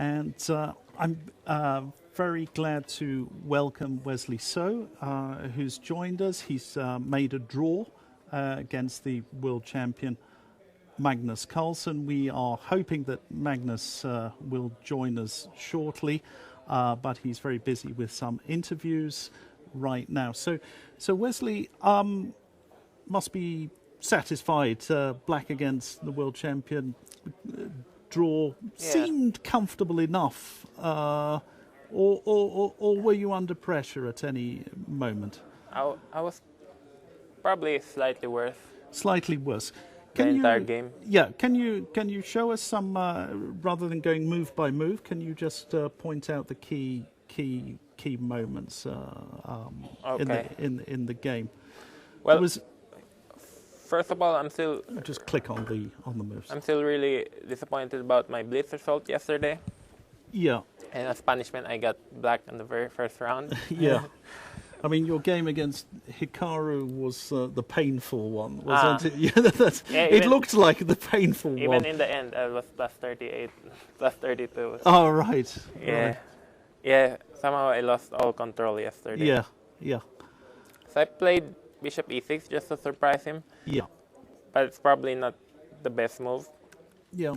And I'm very glad to welcome Wesley So, who's joined us. He's made a draw against the world champion Magnus Carlsen. We are hoping that Magnus will join us shortly, but he's very busy with some interviews right now. So Wesley must be satisfied. Black against the world champion. Draw seemed comfortable enough, or were you under pressure at any moment? I was probably slightly worse. Slightly worse. The entire game. Yeah. Can you show us some rather than going move by move? Can you just point out the key moments in the game? Well, first of all, I'm still just click on the moves. I'm still really disappointed about my blitz result yesterday. Yeah. And as punishment, I got black in the very first round. Yeah. I mean, your game against Hikaru was the painful one, wasn't it? Yeah, it looked like the painful one. Even in the end, I was plus 38, plus 32. Oh, right. Yeah. Right. Yeah, somehow I lost all control yesterday. Yeah, yeah. So I played Bishop E6 just to surprise him. Yeah. But it's probably not the best move. Yeah.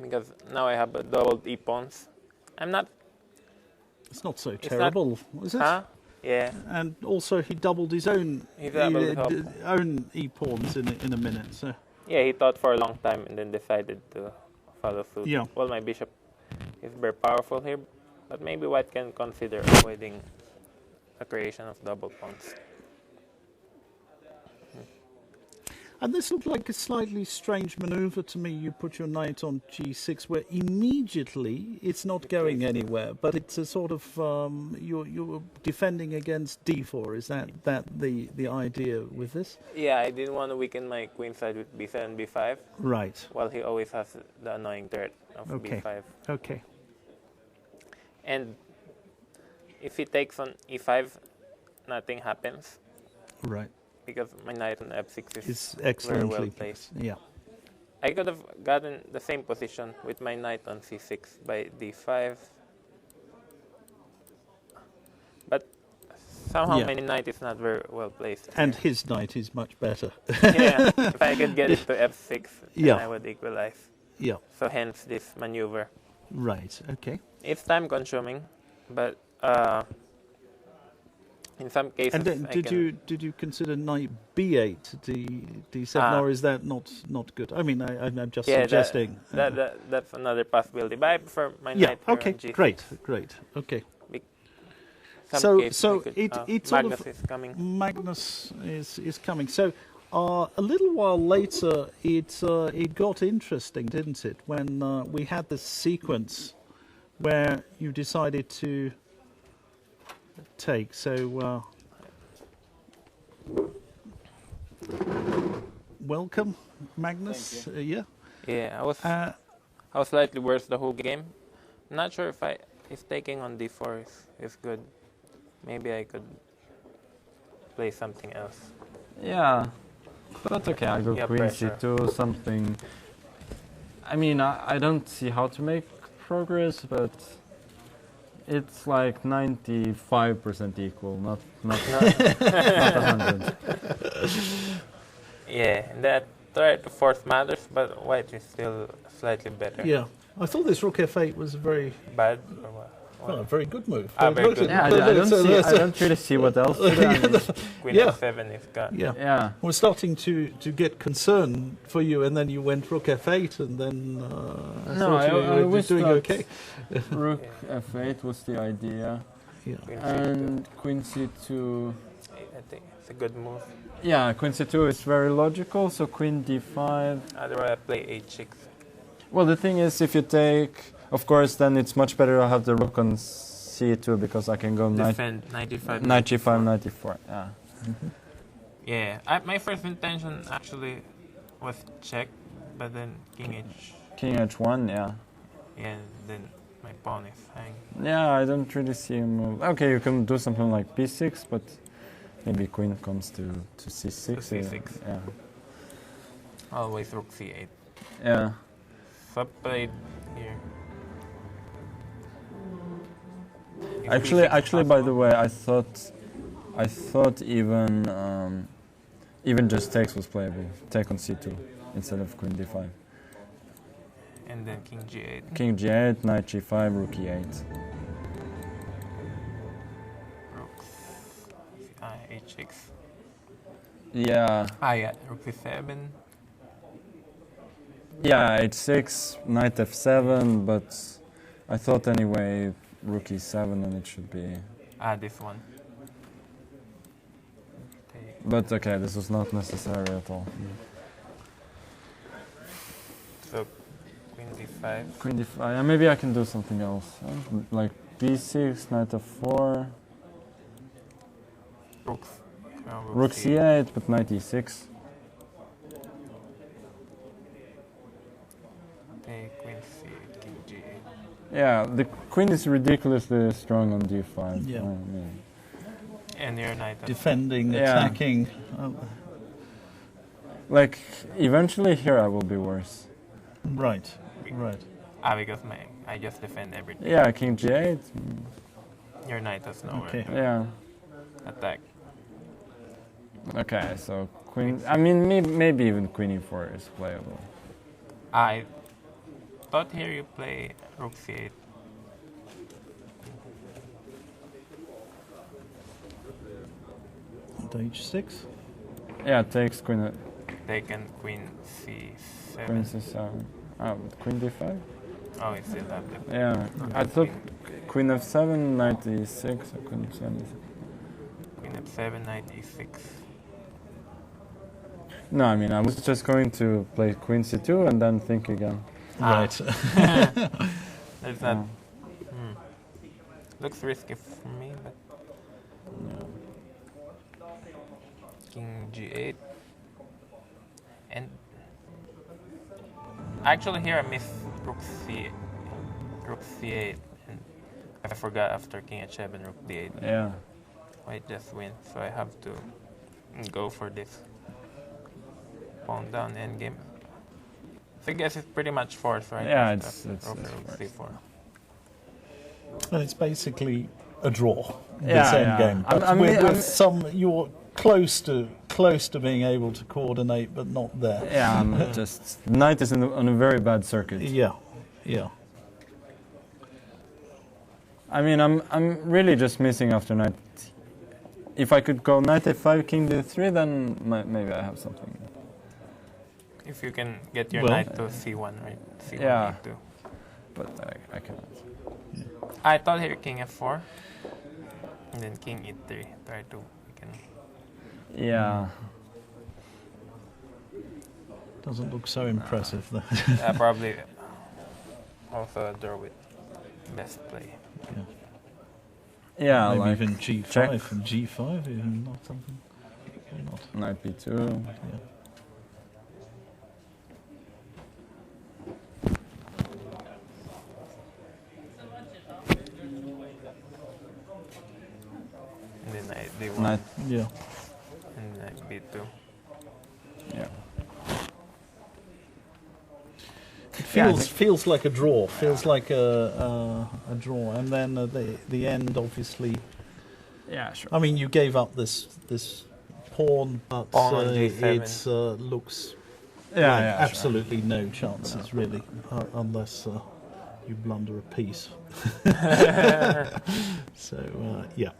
Because now I have a doubled E-pawns. It's not so terrible, is it? Huh? Yeah. And also he doubled his own own e-pawns in a minute. So. Yeah, he thought for a long time and then decided to follow suit. Yeah. Well, my bishop is very powerful here, but maybe white can consider avoiding the creation of double pawns. And this looked like a slightly strange maneuver to me. You put your knight on g6, where immediately it's not going anywhere, but it's a sort of you're defending against d4. Is that the idea with this? Yeah, I didn't want to weaken my queen side with b7, b5. Right. While he always has the annoying threat of b5. Okay. And if he takes on e5, nothing happens. Right. Because my knight on f6 is excellently very well placed. Yeah. I could have gotten the same position with my knight on c6 by d5. But somehow my knight is not very well placed. And his knight is much better. Yeah, if I could get it to f6, then I would equalize. Yeah. So hence this maneuver. Right, okay. It's time consuming, but in some cases, and did you consider knight b8 d7, or is that not good? I mean, I'm just suggesting. That's another possibility, but I prefer my knight here on g6. Great. Okay. So it's Magnus is coming. Magnus is coming. So a little while later, it got interesting, didn't it? When we had this sequence where you decided to take. So welcome, Magnus. Yeah, I was slightly worse the whole game. I'm not sure if taking on d4 is good. Maybe I could play something else. Yeah, but okay, I go queen c2, something. I mean, I don't see how to make progress, but it's like 95% equal, not 100. Yeah, that threat to force matters, but white is still slightly better. Yeah, I thought this rook f8 was very bad or what? Well, a very good move. Very good. Yeah, I don't really see what else to do. Queen f7 is gone. Yeah. We're starting to get concerned for you, and then you went rook f8, and then I was doing okay. Rook f8 was the idea. Yeah. And queen c2. I think it's a good move. Yeah, queen c2 is very logical, so queen d5. Otherwise, I play h6. Well, the thing is, if you take, of course, then it's much better to have the rook on c2 because I can go defend 95, 95, 94. Yeah. Mm-hmm. Yeah. My first intention actually was check, but then king h1, yeah. Yeah, and then my pawn is hanging. Yeah, I don't really see a move. Okay, you can do something like b6, but maybe queen comes to c6. To c6. Yeah. Always rook c8. Yeah. So I played here. Actually, by the way, I thought even just takes was playable. Take on c2 instead of queen d5. And then king g8. King g8, knight g5, rook e8. Rook h6. Yeah. Yeah, rook c7. Yeah, h6, knight f7, but I thought anyway rook e7 and it should be... This one. Okay. But okay, this was not necessary at all. So, queen d5. Queen d5, yeah, maybe I can do something else. Like b6, knight f4. Rook c8, but knight e6. Okay, queen c8, king g8. Yeah, the queen is ridiculously strong on d5. Yeah. And your knight defending, yeah. attacking. Like, eventually here I will be worse. Right, right. because I just defend everything. Yeah, king g8. Your knight has nowhere to Yeah. attack. Okay, so queen... I mean, maybe even queen e4 is playable. I thought here you play rook c8. And h6. Yeah, takes queen... Taken queen c7. Queen c7. Queen d5? Oh, it's still have it. Yeah, I thought queen f7, knight e6, or queen f7. Queen f7, knight e6. No, I mean, I was just going to play queen c2 and then think again. Right. There's that. Looks risky for me, but... King g8. And... Actually here I missed rook c8. And I forgot after king h7, rook d8. Yeah. White just wins, so I have to go for this. Pawn down endgame. So I guess it's pretty much forced, right? Yeah, it's rook forced. c4. And it's basically a draw. Yeah, this yeah. endgame. But with you're close to being able to coordinate, but not there. Yeah, I'm just... Knight is on a very bad circuit. Yeah, yeah. I mean, I'm really just missing after knight. If I could go knight f5, king d3, then maybe I have something. If you can get your knight to c1, right? C1, yeah. e2. But I cannot. Yeah. I thought here king f4, and then king e3. Try to Yeah. Doesn't look so impressive though. Probably also a draw with best play. Yeah. Yeah, maybe like even g5 check. and g5, even not something. Or not. Knight b2. Yeah. And then knight d1. Knight. Yeah. And knight b2. Yeah. It feels like a draw. Feels like a draw, and then the end, obviously. Yeah, sure. I mean, you gave up this pawn, but it looks absolutely no chances really, unless you blunder a piece. So yeah.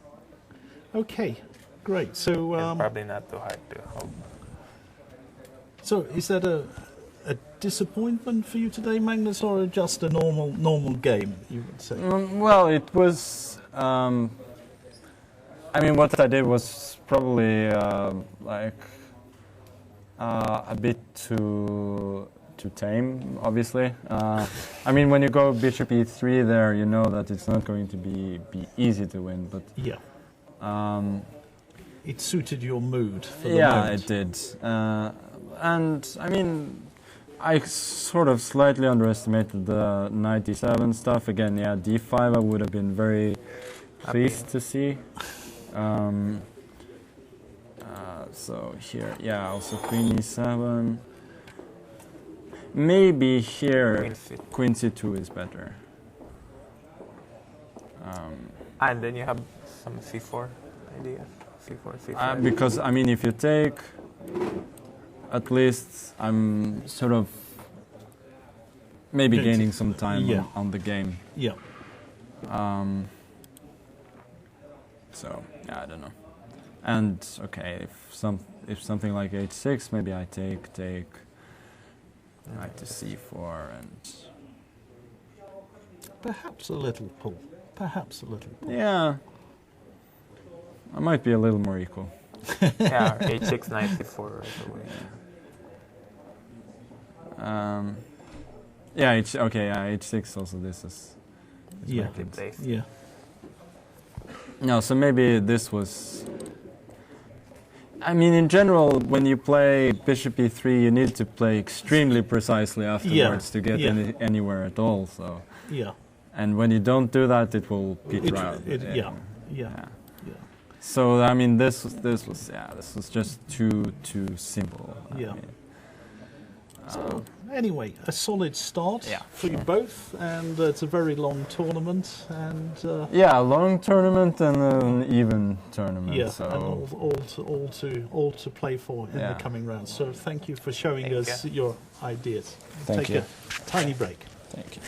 Okay, great. So probably not too hard to hope. So is that a disappointment for you today, Magnus, or just a normal game, you would say? Well, it was... I mean, what I did was probably like a bit too tame, obviously. I mean, when you go bishop e3 there, you know that it's not going to be easy to win, but... Yeah. It suited your mood for the moment. Yeah, it did. And, I mean... I sort of slightly underestimated the knight d7 stuff. Again, yeah, d5 I would have been very pleased to see. So here, yeah, also queen e7. Maybe here queen c2 is better. And then you have some c4 ideas. C4, c5. Because, I mean, if you take, at least I'm sort of maybe gaining some time on the game. Yeah. So, yeah, I don't know. And, okay, if something like h6, maybe I take knight to c4 and... Perhaps a little pull. Perhaps a little pull. Yeah. I might be a little more equal. Yeah, h6, knight c4 right away. Yeah, h6 also this is Yeah. Good place. Yeah. No, so maybe this was... I mean, in general, when you play bishop e3, you need to play extremely precisely afterwards to get anywhere at all. So, and when you don't do that, it will peter out. Yeah. So I mean, this was just too simple. Yeah. I mean, So anyway, a solid start for you both, and it's a very long tournament, and a long tournament and an even tournament. yeah, so. and all to play for in the coming rounds. So thank you for showing us your ideas. Thank Take you. a tiny break. Thank you.